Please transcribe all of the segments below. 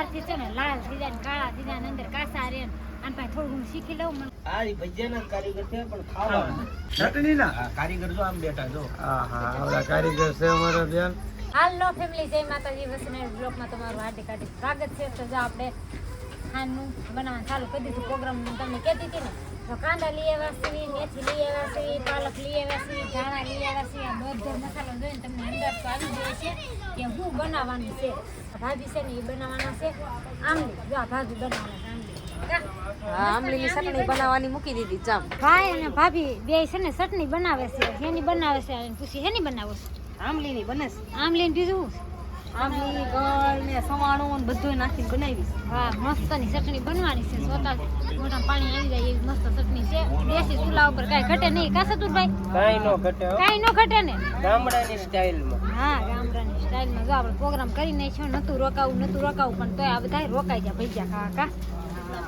મારાથી છે ને લાલ થઈ જાય, કાળા થઈ જાય, અંદર કાસા રે, અને પછી થોડું શીખી લઉં. આ ભજીયાના કારીગર છે, પણ ખાવા ચટણી ના કારીગર જો આમ બેઠા જો. હા હા આવડા કારીગર છે અમારા બેન. હાલો ફેમિલી, જય માતાજી. વસુના બ્લોગમાં તમારું હાર્દિક હાર્દિક સ્વાગત છે. તો જો આપણે ખાંડનું બનાવવાનું ચાલુ કરી દીધું. પ્રોગ્રામ તમને કહેતી હતી ને, તો કાંદા લઈ આવ્યા છીએ, મેથી લઈ આવ્યા છીએ, પાલક લઈ આવ્યા છીએ, ધાણા લઈ આવ્યા છીએ. આ બધો મસાલો જોઈને તમને અંદાજ તો આવી જાય છે કે હું બનાવવાનું છે. ભાજી છે ને એ બનાવવાના છે આમલી. જો આ ભાજી બનાવવાના છે આમલીની ચટણી બનાવવાની મૂકી દીધી જામ. ભાઈ અને ભાભી બે છે ને ચટણી બનાવે છે. શેની બનાવે છે? પૂછી શેની બનાવો છે? આમલીની બને છે. આમલીને બીજું આમલી ગળ ને સવાણું ને બધું નાખીને બનાવી. હા, મસ્તની ચટણી બનવાની છે. સોતા મોટા પાણી આવી જાય એવી મસ્ત ચટણી છે. દેશી ચૂલા ઉપર કાંઈ ઘટે નહીં. કા સતુરભાઈ? કાઈ નો ઘટે હો. કાંઈ ન ઘટે ને. ગામડાની સ્ટાઈલમાં. હા, ગામડાની સ્ટાઈલમાં જો આપણે પ્રોગ્રામ કરી નાખ્યો. નતું રોકાવું પણ તોય આ બધા રોકાઈ જાય. ભજીયા ખાવા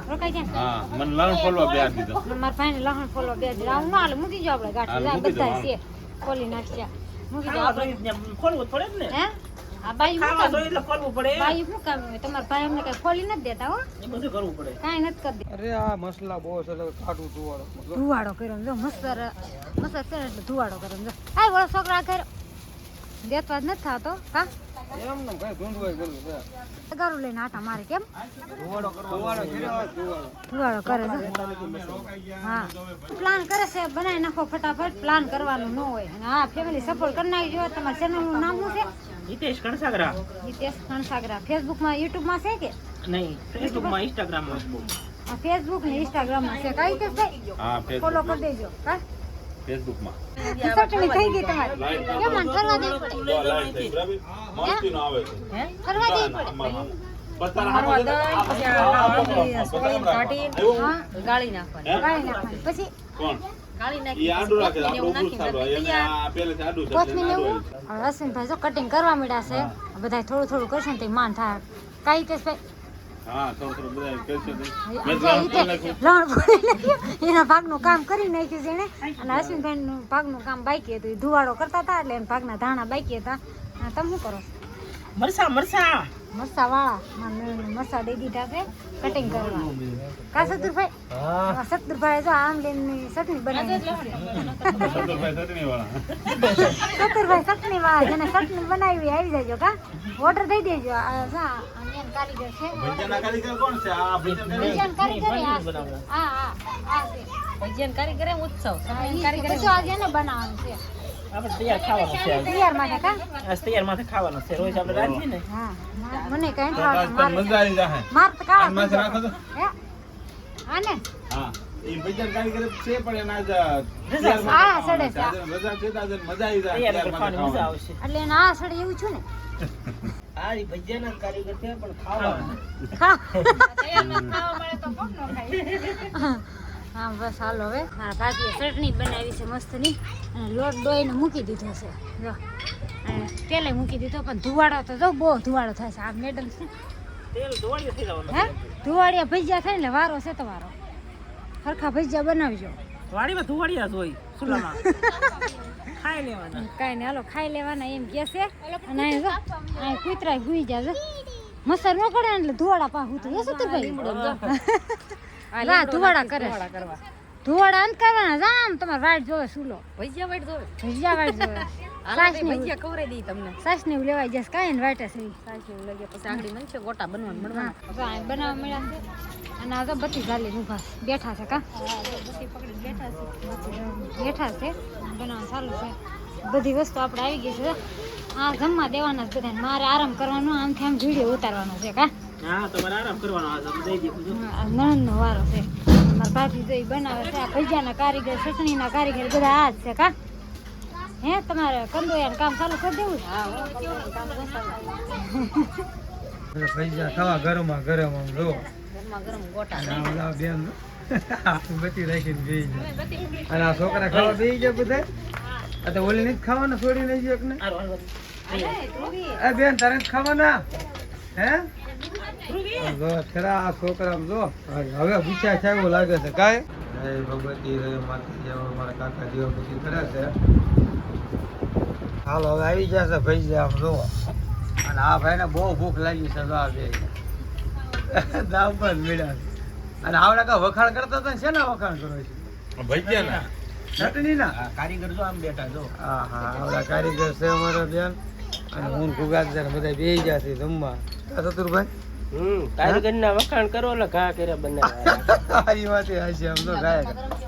રોકાઈ જાય. હા, મને લહણ ફોલવા બે આપી દીધો. મારા ભાઈને લહણ ફોલવા બે દીધા. આવું ના હાલે, મૂકી જાવ આપણે ગાંઠ બધા છે. ખોલી નાખશે. મૂકી જાવ આપણે. ખોલવું પડે જ ને. હે? આ બાઈ ખાવા જોઈએ એટલે ખોલવું પડે. બાઈ શું કામ હોય? તમારા ભાઈ અમને કઈ ખોલી નથી દેતા હો. એ બધું કરવું પડે. કાંઈ નથી કરી દેતા. અરે આ મસલા બહુ છે એટલે કાઢું ધુવાડો. ધુવાડો કર્યો જો મસ્તર છે ને એટલે ધુવાડો કર્યો જો. આય વળો છોકરા કર્યો દેતવા જ નથી થતો. કા એમ ને કઈ ધૂંધવાય ગયું છે. તગારું લઈને આટા મારે કેમ ધુવાડો કર્યો ધુવાડો કરે છે. હા, પ્લાન કરે છે. બનાવી નાખો ફટાફટ. પ્લાન કરવાનું ન હોય. અને હા, ફેમિલી સપોર્ટ કરી નાખજો. તમારા ચેનલનું નામ શું છે? હિતેશ કણસાગરા. હિતેશ કણસાગરા. ફેસબુકમાં યુટ્યુબમાં છે કે નહીં, ફેસબુકમાં ઇન્સ્ટાગ્રામમાં બહુ. ફેસબુક ને ઇન્સ્ટાગ્રામમાં છે. કઈ રીતે ભાઈ હા, ફોલો ફેસબુક કરી દેજો. કા ફેસબુકમાં ચટણી થઈ ગઈ તમારી. કેમ મને કરવા દેવી પડે? લાઈટ થઈ બરાબર મસ્તી નો આવે છે. કરવા દેવી પડે. હા, ગાળી નાખવાની. ગાળી નાખવાની. પછી કોણ ગાળી ઈ નાખી આડું રાખે આપણો બહુ સારો એને આ પહેલેથી આડું છે કોથમીર એવું. હવે અશ્વિનભાઈ જો કટિંગ કરવા માંડ્યા છે. બધા થોડું થોડું કરશે ને તો માન થાય. કાંઈ હિતેશભાઈ હા થોડું બધા કરશે એના ભાગનું કામ કરી નાખ્યું છે એને. અને અશ્વિનભાઈ નું ભાગનું કામ બાકી હતું. એ ધુવાડો કરતા હતા એટલે એના ભાગના ધાણા બાકી હતા. અને તમે શું કરો? મરસા મરસા મરસા વાળા મરસા દઈ દીધા છે કટિંગ કરવા. કા સતુરભાઈ? હા સતુરભાઈ જો આમલીની ચટણી બનાવી. સતુરભાઈ ચટણી વાળા સતુરભાઈ ચટણી વાળા જેને ચટણી બનાવી આવી જાજો. કા ઓર્ડર દઈ દેજો. મેન કારીગર છે. ભજીયાના કારીગર કોણ છે આ ભજીયાના કારીગર હા છે. ભજીયાના કારીગરે ઉત્સવ. કારીગર જો આજે ને બનાવવાનું છે. આપણે તૈયાર ખાવાનું છે. તૈયાર માટે કા આજ તૈયાર માથે ખાવાનું છે. રોજ આપણે રાખીએ ને. હા, મને કઈ ખાવાનું મજા આવી જાય માર તો કાળા આમાં રાખો તો હે આને હા એ ભજીયાના કારીગર છે પણ એના હા સડે છે. રજા છે તો મજા આવી જાય તૈયાર ખાવાની મજા આવશે. એટલે એના આ સડે એવું છું ને. આ ભજીયાના કારીગર છે, પણ ખાવા હા હા બસ હાલો હવે મારા ભાભીએ ચટણી બનાવી છે મસ્તની. અને લોટ ડોઈને મૂકી દીધો છે જો. અને તેલે મૂકી દીધો પણ ધુવાડો તો જો બહુ ધુવાડો થાય છે. આ મેડલ છે તેલ ધોવાળિયું થઈ જવાનું. હે ધુવાડિયા ભજીયા થાય ને વારો છે તમારો. સરખા ભજીયા બનાવજો. વાડીમાં ધોવાળિયા જ હોય ચૂલામાં. ખાઈ લેવાના. કાંઈ નહીં હાલો ખાઈ લેવાના એમ કહે છે. અને અહીં જો અહીં કૂતરાય હુઈ જાય મસર ન કરે એટલે ધુવાડા પા હું તો એ સતુરભાઈ હા ધુવાડા કરે. ધુવાડા અંત કરવાના જામ તમારે વાઈટ જોવે સુલો. ભજીયા વાઈટ જોવે. ભજીયા વાઈટ જોવે. ભજીયા કવરાઈ દઈ તમને. સાસ ને એવું લેવાઈ જશે કાંઈ ને વાઈટ છે. સાચી એવું લાગે પછી આંગળી બનશે ગોટા બનવાનું મળવાના. જો અહીં બનાવવા મળ્યા છે. અને આ તો બધી ચાલી ઊભા બેઠા છે કા બેઠા છે બનાવવા ચાલુ છે. બધી વસ્તુ આપણે આવી ગઈ છે. આ જમવા દેવાના જ બધા. મારે આરામ કરવાનો આમથી આમ વિડીયો ઉતારવાનો છે કા. હા, તમારે આરામ કરવાનો. આ દઈ દીધું. નણંદનો વારો છે. મારા ભાભી જો ઈ બનાવે છે. આ ભજીયાના કારીગર ચટણીના કારીગર બધા આ જ છે કા. હે તમારે કંદોયાનું કામ ચાલુ કરી દેવું? પૈસા ખાવા ગરમા ગરમ આમ જો ગરમા ગરમ ગોટા. ઓલા બેન બધી રાખીને બેસી જાય. અને આ છોકરા ખાવા બેસી જાય બધા. આ તો ઓલી નથી ખાવાના છોડી નહીં જાય એકને. એ બેન તારે નથી ખાવાના હે? જો ખરા આ છોકરા આમ જો હવે પૂછ્યા છે એવું લાગે છે કાંઈ. જય ભગવતી જય માતાજી મારા કાકા જેવા પછી કરે છે. હાલો હવે આવી જશે ભાઈ આમ જો. અને આ ભાઈને બહુ ભૂખ લાગી છે જો આ બે દાવ પર મેળા અને આવડા કા વખાણ કરતા હતા ને શેના વખાણ કરો છો ભજીયાના ચટણી ના કારીગર જો આમ બેઠા જો હા હા આવડા કારીગર છે અમારા બેન અને હું ગુગાત બધા બેહી જશે જમવા સતુરભાઈ કારીગર ના વખાણ કરો એટલે ઘા કર્યા બનાવ્યા સારી વાત એ હશે આમ તો ગાય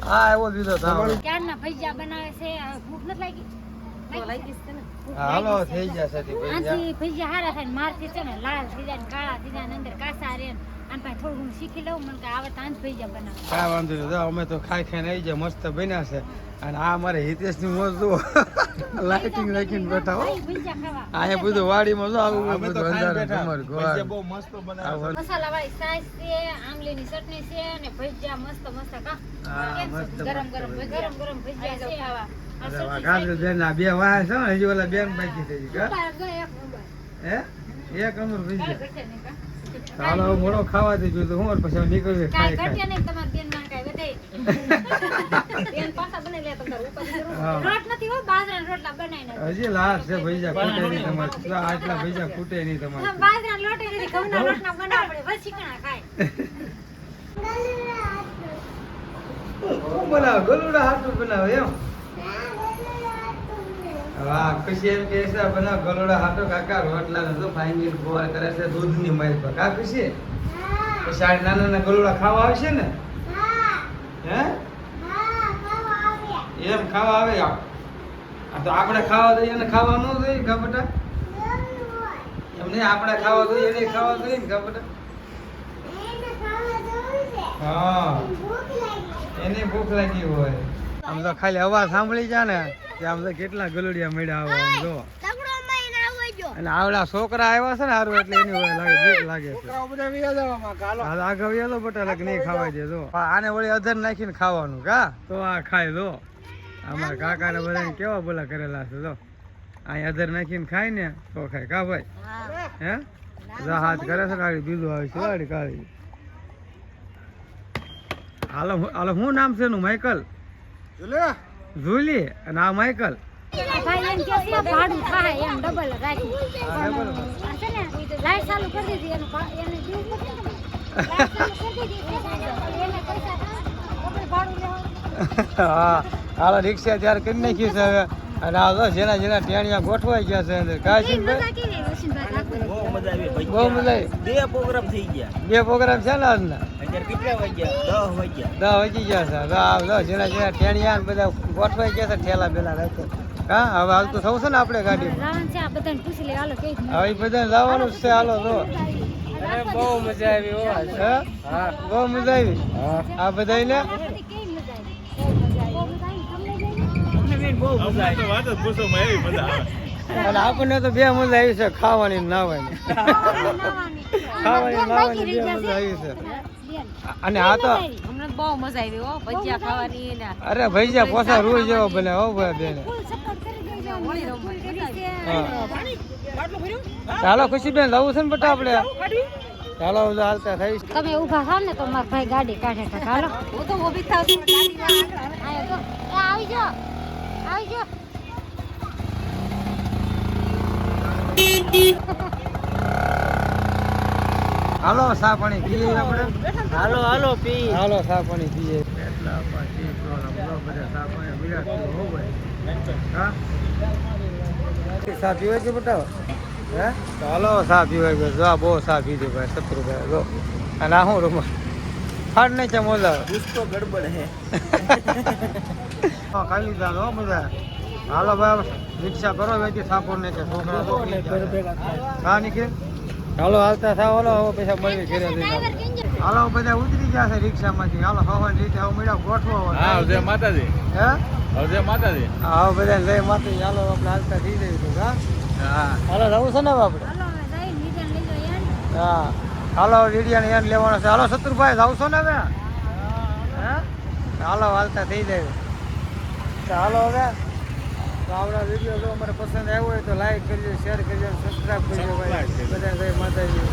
હા એવો દીધો તમારો ક્યારના ભજીયા બનાવે છે ભૂખ નથી લાગી હાલો થઈ જશે તે ભજીયા આથી ભજીયા હારા થાય ને મારથી છે ને લાલ થઈ જાય ને કાળા થઈ જાય ને અંદર કાસા રે ને આને પાસે થોડું ઘણું શીખી લઉં મને કે આવડે તો આજ ભજીયા બનાવે કાંઈ વાંધો નહીં જો અમે તો ખાઈ ખાઈને આવી જાય મસ્ત બન્યા છે અને આ અમારે હિતેશની મોજ જુઓ લાઇટિંગ રાખીને બેઠા હો ભજીયા ખાવા અહીંયા બધું વાડીમાં જો આવું અમે તો બધું ખાઈને અંધારું બેઠા. તમારું ભજીયા ગોળ. બહુ મસ્ત બનાવે આવું મસાલા વાળી સાસ છે આમલીની ચટણી છે અને ભજીયા મસ્ત મસ્ત કા હા, કેમ છે? મસ્ત ગરમ મસ્ત ગરમ ભજીયા ગરમ ભજીયા છે ખાવા અરે વાહ, કાજલબેન ના બે વાહ છે ને, હજી ઓલા બેન બાકી થઈ ગઈ, કા? હે એક અમર ભજીયા ચાલો હવે મોડો ખાવા દેજો તો હું ઓર પછી નીકળીએ ખાઈ ખાઈ હા. હજી લાસ્ટ છે ભજીયા ખૂટે નહીં તમારે જો આટલા ભજીયા ખૂટે નહીં તમારે હું બનાવ ગલુડા હાટું બનાવ એમ વાહ ખુશી એમ કે છે બનાવ ગલુડા હાટો કાકા રોટલા ને તો ફાઈનલ ગોળ કરે છે દૂધની મારી પર કા ખુશી પછી આ નાના નાના ગલુડા ખાવા આવશે ને હે એમ ખાવા આવે આ તો આપણે ખાવા દઈએ એને ખાવા ન દઈએ કા બેટા એમ નહીં આપણે ખાવા દઈએ એને ખાવા દઈએ ને કા બેટા હા એને ભૂખ લાગી હોય આમ તો ખાલી અવાજ સાંભળી જાય ને કે આમ તો કેટલા ગલુડિયા મળ્યા આવે આમ જો અને આવડા છોકરા આવ્યા છે ને હારું એટલે એની હોય લાગે બીક લાગે છે હા, આગળ વ્યાલો બટા લાગે નહીં ખાવા દે જો આને વળી અધર નાખીને ખાવાનું કા તો આ ખાય જો અમારા કાકા ને બધાને કેવા બોલા કરેલા છે જો અહીં અધર નાખીને ખાય ને તો ખાય કા ભાઈ હે જો હાથ કરે છે કાળી બીજું આવે છે વાળી કાળી હાલો હાલો શું નામ છે એનું માઇકલ ઝુલી અને આ માઇકલ ભાડું થાય એમ ડબલ રાખી હા, ડબલ. લાઈટ ચાલુ કરી દીધી એનું એને દીવું પડશે ને લાઈટ ચાલુ કરી દીધી એને પૈસા ડબલ ભાડું લેવાનું હા હાલો રિક્ષા ત્યારે કરી નાખી છે હવે અને આ જો જેના જેના ટેણિયા ગોઠવાઈ ગયા છે અંદર કાશી બહુ મજા આવી બહુ ભજીયા મજા આવી બે પ્રોગ્રામ થઈ ગયા બે પ્રોગ્રામ છે ને આજના અત્યારે કેટલા વાગ્યા 10 વાગ્યા 10 વાગી ગયા છે હવે આ જો જેના જેના ટેણિયા ને બધા ગોઠવાઈ ગયા છે ઠેલા બેલા રાખે હા હવે હાલ તો થવું છે ને આપણે ગાડી રાવણ છે આ બધાને પૂછી લે હાલો કઈ હવે ઈ બધાને જવાનું જ છે હાલો જો બહુ મજા આવી હો હે? બહુ મજા આવી આ બધાને બહુ મજા અમને તો વાત જ પૂછો માં એવી મજા આવે અને આપણને તો બે મજા આવી છે ખાવાની ને નાવાની ખાવાની નાવાની બે મજા આવી છે અને આ તો અમને બહુ મજા આવી હો ભજીયા ખાવાની ને અરે ભૈયા પોસા રૂ જેવો બને હો ભાઈ બેન ચાલો ખુશીબેન લાવું છે ને બટા આપણે ચાલો બધા હાલતા થઈશ તમે ઊભા થાવ ને તો મારા ભાઈ ગાડી કાઢે છે હાલો હું તો ઊભી થાવ છું આયો તો આવી જાઓ આવી જાઓ હાલો સા પાણી પીએ આપણે હાલો હાલો પી હાલો સા પાણી પીએ એટલા પછી બધા સા પાણી વિરાટ હો ભાઈ હા સા પીવે છે બતાવો હે ચાલો સા પીવાય ગયો જો આ બહુ સા પીધી ભાઈ શત્રુભાઈ જો અને આ શું રૂમ ફાડ નહીં છે મોજા कुछ तो गड़बड़ है હા ખાઈ લીધા હો બધા હાલો ભાઈ રિક્ષા કરો વેચી સાપોર ને કે છોકરા હા નીકળે હાલો હાલતા થાવ હાલો હવે પૈસા મળી ઘરે જઈને હાલો બધા ઉતરી ગયા છે રિક્ષામાંથી હાલો હવાની રીતે હવે મળ્યા ગોઠવો હા જય માતાજી હે જય માતાજી હા બધા જય માતાજી હાલો આપણે હાલતા થઈ જઈશું હા હા હાલો જવું છે ને હવે આપણે હાલો હવે જઈ નીચે લઈ જાઓ યાર હા હાલો રીડિયાને યાર લેવાનો છે હાલો શત્રુભાઈ જાવ છો ને હવે હે હાલો હાલતા થઈ જાય ચાલો હવે તો આપણા વિડીયો જો અમારે પસંદ આવ્યો હોય તો લાઈક કરજો શેર કરજો સબસ્ક્રાઈબ કરજો ભાઈ બધા જય માતાજી